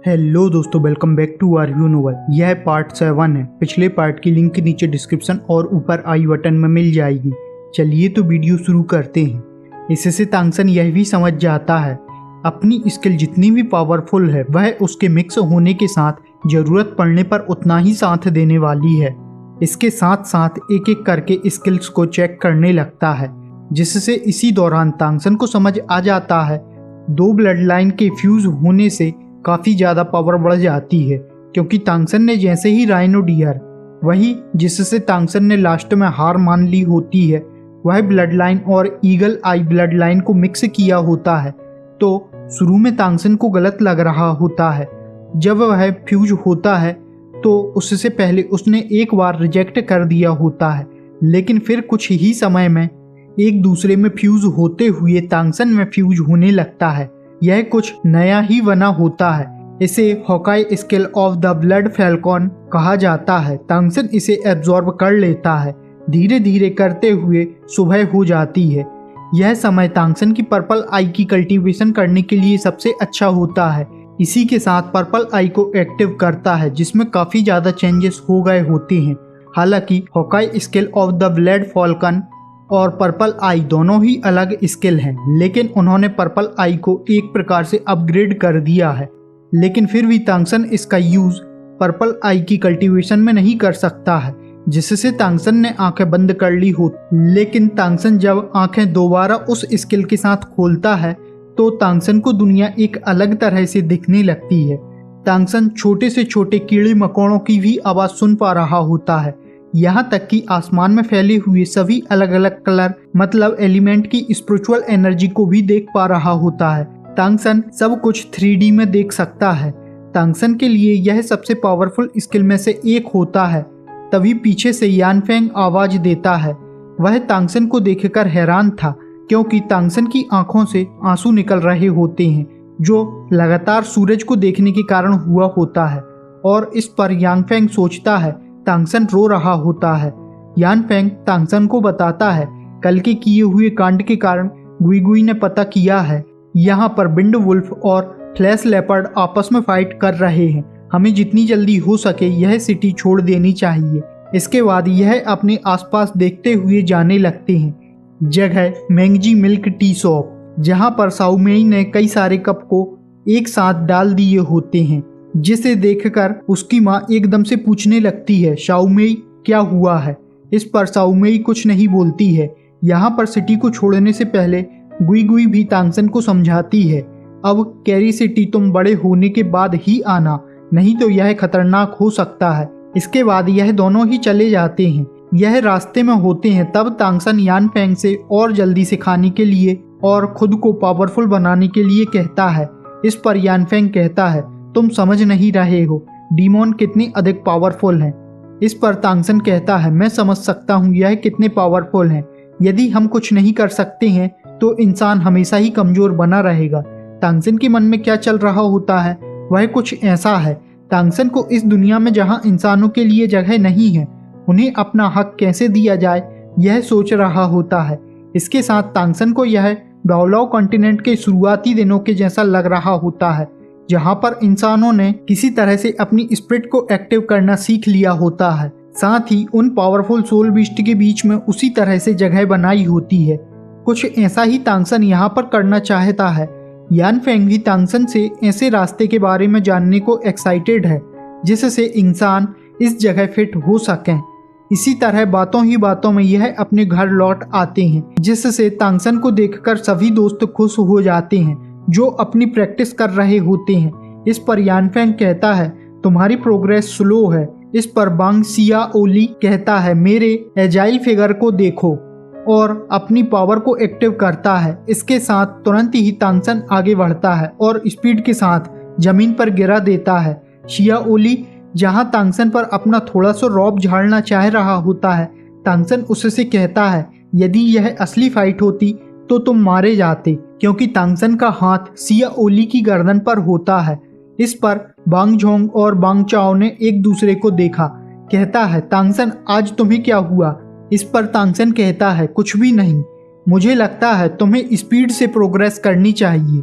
Hello दोस्तों, welcome back to our view novel. यह part 7 है। पिछले पार्ट की लिंक नीचे डिस्क्रिप्शन और ऊपर आई बटन में मिल जाएगी। चलिए तो वीडियो शुरू करते हैं। इससे तांगसन यह भी समझ जाता है अपनी स्किल जितनी भी पावरफुल है वह उसके मिक्स होने के साथ जरूरत पड़ने पर उतना ही साथ देने वाली है। इसके साथ साथ एक एक करके स्किल्स को चेक करने लगता है, जिससे इसी दौरान तांगसन को समझ आ जाता है दो ब्लड लाइन के फ्यूज होने से काफ़ी ज़्यादा पावर बढ़ जाती है। क्योंकि तांगसन ने जैसे ही राइनो डियर, वही जिससे तांगसन ने लास्ट में हार मान ली होती है, वह ब्लड लाइन और ईगल आई ब्लड लाइन को मिक्स किया होता है, तो शुरू में तांगसन को गलत लग रहा होता है। जब वह फ्यूज होता है तो उससे पहले उसने एक बार रिजेक्ट कर दिया होता है, लेकिन फिर कुछ ही समय में एक दूसरे में फ्यूज होते हुए तांगसन में फ्यूज होने लगता है। यह कुछ नया ही बना होता है। इसे Hawkeye skill of the blood Falcon कहा जाता है। तांगसन इसे एब्जॉर्ब कर लेता है। धीरे धीरे करते हुए सुबह हो जाती है। यह समय तांगसन की पर्पल आई की कल्टीवेशन करने के लिए सबसे अच्छा होता है। इसी के साथ पर्पल आई को एक्टिव करता है, जिसमें काफ़ी ज़्यादा चेंजेस हो गए होते हैं। हालांकि Hawkeye skill of the blood Falcon और पर्पल आई दोनों ही अलग स्किल हैं, लेकिन उन्होंने पर्पल आई को एक प्रकार से अपग्रेड कर दिया है। लेकिन फिर भी तांगसन इसका यूज पर्पल आई की कल्टीवेशन में नहीं कर सकता है, जिससे तांगसन ने आंखें बंद कर ली हो। लेकिन तांगसन जब आंखें दोबारा उस स्किल के साथ खोलता है तो तांगसन को दुनिया एक अलग तरह से दिखने लगती है। तांगसन छोटे से छोटे कीड़े मकोड़ों की भी आवाज़ सुन पा रहा होता है, यहाँ तक कि आसमान में फैले हुए सभी अलग अलग कलर मतलब एलिमेंट की स्पिरिचुअल एनर्जी को भी देख पा रहा होता है। तांगसन सब कुछ 3D में देख सकता है। तांगसन के लिए यह सबसे पावरफुल स्किल में से एक होता है। तभी पीछे से यानफेंग आवाज देता है। वह तांगसन को देखकर हैरान था, क्योंकि तांगसन की आंखों से आंसू निकल रहे होते हैं, जो लगातार सूरज को देखने के कारण हुआ होता है। और इस पर यानफेंग सोचता है तांगसन रो रहा होता है। यानफेंग तांगसन को बताता है कल के किए हुए कांड के कारण गुईगुई ने पता किया है यहाँ पर विंड वुल्फ और फ्लैश लेपर्ड आपस में फाइट कर रहे हैं। हमें जितनी जल्दी हो सके यह सिटी छोड़ देनी चाहिए। इसके बाद यह अपने आसपास देखते हुए जाने लगते हैं। जगह मैंगजी मिल्क टी शॉप, जहाँ पर साउमेई ने कई सारे कप को एक साथ डाल दिए होते हैं, जिसे देखकर उसकी माँ एकदम से पूछने लगती है शाओमेई क्या हुआ है। इस पर शाओमेई कुछ नहीं बोलती है। यहाँ पर सिटी को छोड़ने से पहले गुईगुई भी तांगसन को समझाती है, अब कैरी सिटी तुम बड़े होने के बाद ही आना, नहीं तो यह खतरनाक हो सकता है। इसके बाद यह दोनों ही चले जाते हैं। यह रास्ते में होते हैं तब तांगसन यानफेंग से और जल्दी सिखाने के लिए और खुद को पावरफुल बनाने के लिए कहता है। इस पर यानफेंग कहता है तुम समझ नहीं रहे हो डीमोन कितने अधिक पावरफुल हैं। इस पर तांगसन कहता है मैं समझ सकता हूँ यह कितने पावरफुल हैं। यदि हम कुछ नहीं कर सकते हैं तो इंसान हमेशा ही कमजोर बना रहेगा। तांगसन के मन में क्या चल रहा होता है वह कुछ ऐसा है। तांगसन को इस दुनिया में जहाँ इंसानों के लिए जगह नहीं है, उन्हें अपना हक कैसे दिया जाए यह सोच रहा होता है। इसके साथ तांगसन को यह डाओलाओ कॉन्टिनेंट के शुरुआती दिनों के जैसा लग रहा होता है, जहाँ पर इंसानों ने किसी तरह से अपनी स्पिरिट को एक्टिव करना सीख लिया होता है। साथ ही उन पावरफुल सोल बीस्ट के बीच में उसी तरह से जगह बनाई होती है। कुछ ऐसा ही तांगसन यहाँ पर करना चाहता है। यानफेंग भी तांगसन से ऐसे रास्ते के बारे में जानने को एक्साइटेड है, जिससे इंसान इस जगह फिट हो सकें। इसी तरह बातों ही बातों में यह अपने घर लौट आते हैं, जिससे तांगसन को देखकर सभी दोस्त खुश हो जाते हैं जो अपनी प्रैक्टिस कर रहे होते हैं। इस पर यानफेंग कहता है तुम्हारी प्रोग्रेस स्लो है। इस पर बांग सियाओली कहता है मेरे एजाइल फिगर को देखो, और अपनी पावर को एक्टिव करता है। इसके साथ तुरंत ही तांगसन आगे बढ़ता है और स्पीड के साथ जमीन पर गिरा देता है। सियाओली जहां तांगसन पर अपना थोड़ा सा रौब झाड़ना चाह रहा होता है, तांगसन उससे कहता है यदि यह असली फाइट होती तो तुम मारे जाते, क्योंकि तांगसन का हाथ सियाओली की गर्दन पर होता है। इस पर बांग जोंग और बांग चाओ ने एक दूसरे को देखा। कहता है तांगसन आज तुम्हें क्या हुआ। इस पर तांगसन कहता है कुछ भी नहीं, मुझे लगता है तुम्हें स्पीड से प्रोग्रेस करनी चाहिए।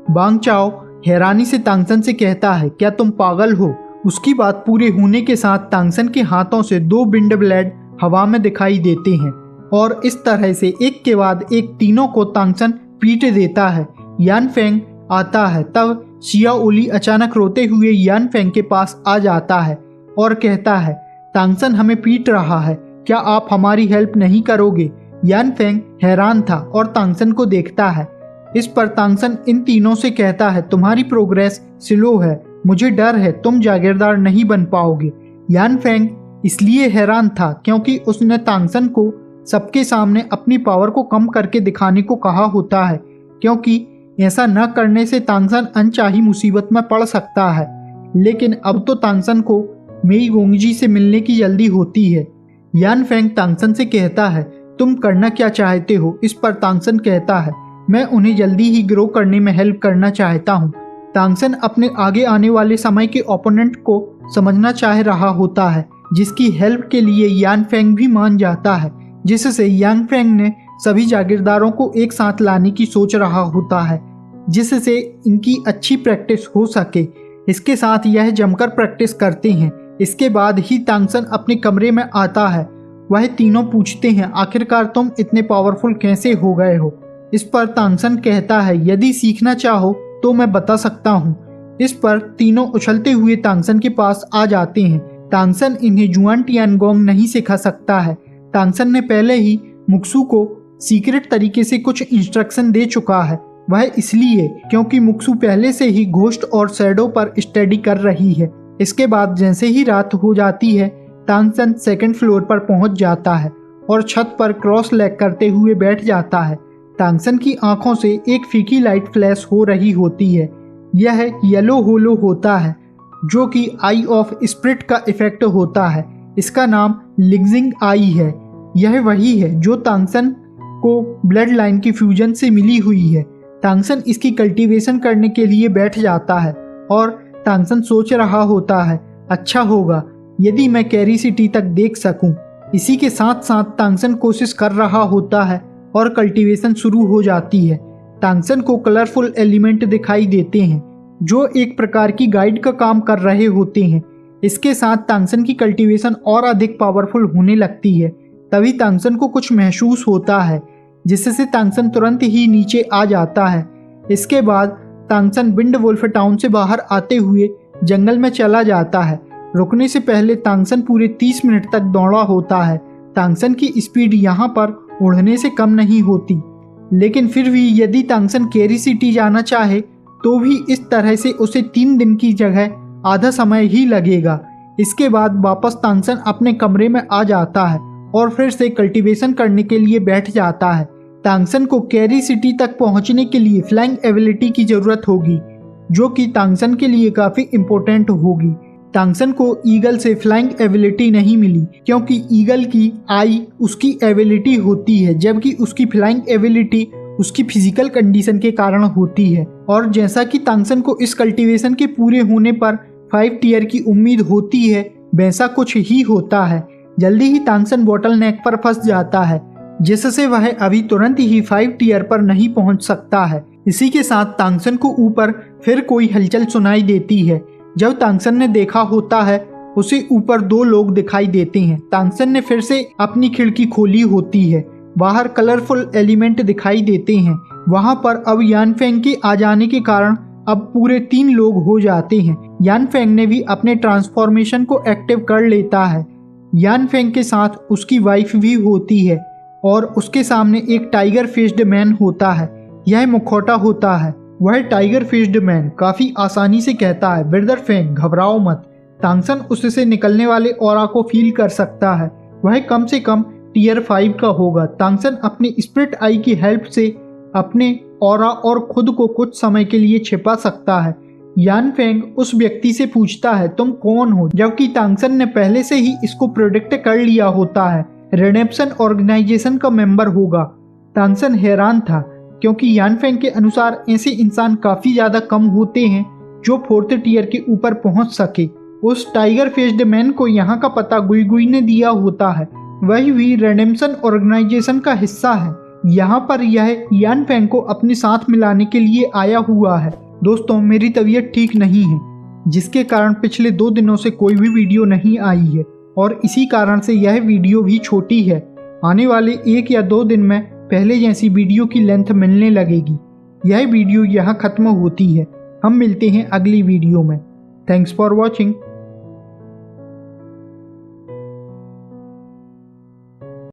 बांग चाओ हैरानी से तांगसन से कहता है, क्या तुम पागल हो? उसकी बात पूरे होने के साथ तांगसन के हाथों से 2 विंड ब्लेड हवा में दिखाई देते हैं और इस तरह से एक के बाद एक तीनों को तांगसन पीट देता है। यान फेंग आता है, तब शिया ओली अचानक रोते हुए यान फेंग के पास आ जाता है और कहता है, तांगसन हमें पीट रहा है, क्या आप हमारी हेल्प नहीं करोगे? यान फेंग हैरान था और तांगसन को देखता है। इस पर तांगसन इन तीनों से कहता है, तुम्हारी प्रोग्रेस स्लो है, मुझे डर है तुम जागीरदार नहीं बन पाओगे। यान फेंग इसलिए हैरान था क्योंकि उसने तांगसन को सबके सामने अपनी पावर को कम करके दिखाने को कहा होता है, क्योंकि ऐसा न करने से तांगसन अनचाही मुसीबत में पड़ सकता है। लेकिन अब तो तांगसन को मेई गोंगजी से मिलने की जल्दी होती है। यान फेंग तांगसन से कहता है, तुम करना क्या चाहते हो? इस पर तांगसन कहता है, मैं उन्हें जल्दी ही ग्रो करने में हेल्प करना चाहता हूँ। तांगसन अपने आगे आने वाले समय के ओपोनेंट को समझना चाह रहा होता है, जिसकी हेल्प के लिए यान फेंग भी मान जाता है, जिससे यान फेंग ने सभी जागीरदारों को एक साथ लाने की सोच रहा होता है, जिससे इनकी अच्छी प्रैक्टिस हो सके। इसके साथ यह जमकर प्रैक्टिस करते हैं। इसके बाद ही तांगसन अपने कमरे में आता है। वह तीनों पूछते हैं, आखिरकार तुम इतने पावरफुल कैसे हो गए हो? इस पर तांगसन कहता है, यदि सीखना चाहो तो मैं बता सकता हूँ। इस पर तीनों उछलते हुए तांगसन के पास आ जाते हैं। तांगसन इन्हें जुआन टियानगोंग नहीं सिखा सकता है। तांगसन ने पहले ही मुक्सू को सीक्रेट तरीके से कुछ इंस्ट्रक्शन दे चुका है। वह इसलिए क्योंकि मुक्सू पहले से ही घोस्ट और शैडो पर स्टडी कर रही है। इसके बाद जैसे ही रात हो जाती है, तांगसन सेकंड फ्लोर पर पहुंच जाता है और छत पर क्रॉस लेग करते हुए बैठ जाता है। तांगसन की आंखों से एक फीकी लाइट फ्लैश हो रही होती है। यह येलो होलो होता है, जो कि आई ऑफ स्प्रिट का इफेक्ट होता है। इसका नाम लिग्जिंग आई है। यह वही है जो तांगसन को ब्लड लाइन की फ्यूजन से मिली हुई है। तांगसन इसकी कल्टीवेशन करने के लिए बैठ जाता है और तांगसन सोच रहा होता है, अच्छा होगा यदि मैं कैरी सिटी तक देख सकूं। इसी के साथ साथ तांगसन कोशिश कर रहा होता है और कल्टीवेशन शुरू हो जाती है। तांगसन को कलरफुल एलिमेंट दिखाई देते हैं जो एक प्रकार की गाइड का काम कर रहे होते हैं। इसके साथ तांगसन की कल्टीवेशन और अधिक पावरफुल होने लगती है। तभी तांगसन को कुछ महसूस होता है, जिससे तांगसन तुरंत ही नीचे आ जाता है। इसके बाद तांगसन विंड वुल्फ टाउन से बाहर आते हुए जंगल में चला जाता है। रुकने से पहले तांगसन पूरे 30 मिनट तक दौड़ा होता है। तांगसन की स्पीड यहाँ पर उड़ने से कम नहीं होती, लेकिन फिर भी यदि तांगसन कैरी सिटी जाना चाहे तो भी इस तरह से उसे 3 दिन की जगह आधा समय ही लगेगा। इसके बाद वापस तांगसन अपने कमरे में आ जाता है और फिर से कल्टीवेशन करने के लिए बैठ जाता है। तांगसन को कैरी सिटी तक पहुंचने के लिए फ्लाइंग एबिलिटी की जरूरत होगी, जो कि तांगसन के लिए काफी इम्पोर्टेंट होगी। तांगसन को ईगल से फ्लाइंग एबिलिटी नहीं मिली, क्योंकि ईगल की आई उसकी एबिलिटी होती है, जबकि उसकी फ्लाइंग एबिलिटी उसकी फिजिकल कंडीशन के कारण होती है। और जैसा कि तांगसन को इस कल्टीवेशन के पूरे होने पर 5 टियर की उम्मीद होती है, वैसा कुछ ही होता है। जल्दी ही तांगसन बॉटल नेक पर फंस जाता है, जिससे वह अभी तुरंत ही 5 टियर पर नहीं पहुंच सकता है। इसी के साथ तांगसन को ऊपर फिर कोई हलचल सुनाई देती है। जब तांगसन ने देखा होता है, उसे ऊपर 2 लोग दिखाई देते हैं। तांगसन ने फिर से अपनी खिड़की खोली होती है। बाहर कलरफुल एलिमेंट दिखाई देते हैं। वहां पर अब यान फेंग के आ जाने के कारण अब पूरे 3 लोग हो जाते हैं। यान फेंग ने भी अपने ट्रांसफॉर्मेशन को एक्टिव कर लेता है। यान फेंग के साथ उसकी वाइफ भी होती है और उसके सामने एक टाइगर फेस्ड मैन होता है। यह मुखौटा होता है। वह टाइगर फेस्ड मैन काफी आसानी से कहता है, ब्रदर फेंग घबराओ मत। तांगसन उससे निकलने वाले ऑरा को फील कर सकता है। वह कम से कम टियर 5 का होगा। तांगसन अपनी स्प्रिट आई की हेल्प से अपने ऑरा और खुद को कुछ समय के लिए छिपा सकता है। यान फेंग उस व्यक्ति से पूछता है, तुम कौन हो? जबकि तांगसन ने पहले से ही इसको प्रोडिक्ट कर लिया होता है, रिडेम्पशन ऑर्गेनाइजेशन का मेंबर होगा। तांगसन हैरान था, क्योंकि यान फेंग के अनुसार ऐसे इंसान काफी ज्यादा कम होते हैं जो 4th टियर के ऊपर पहुंच सके। उस टाइगर फेस्ड मैन को यहाँ का पता गुई गुई ने दिया होता है। वही भी रिडेम्पशन ऑर्गेनाइजेशन का हिस्सा है। यहाँ पर यह यान फेंग को अपने साथ मिलाने के लिए आया हुआ है। दोस्तों मेरी तबीयत ठीक नहीं है, जिसके कारण पिछले 2 दिनों से कोई भी वीडियो नहीं आई है और इसी कारण से यह वीडियो भी छोटी है। आने वाले 1 या 2 दिन में पहले जैसी वीडियो की लेंथ मिलने लगेगी। यह वीडियो यहाँ खत्म होती है। हम मिलते हैं अगली वीडियो में। Thanks for watching.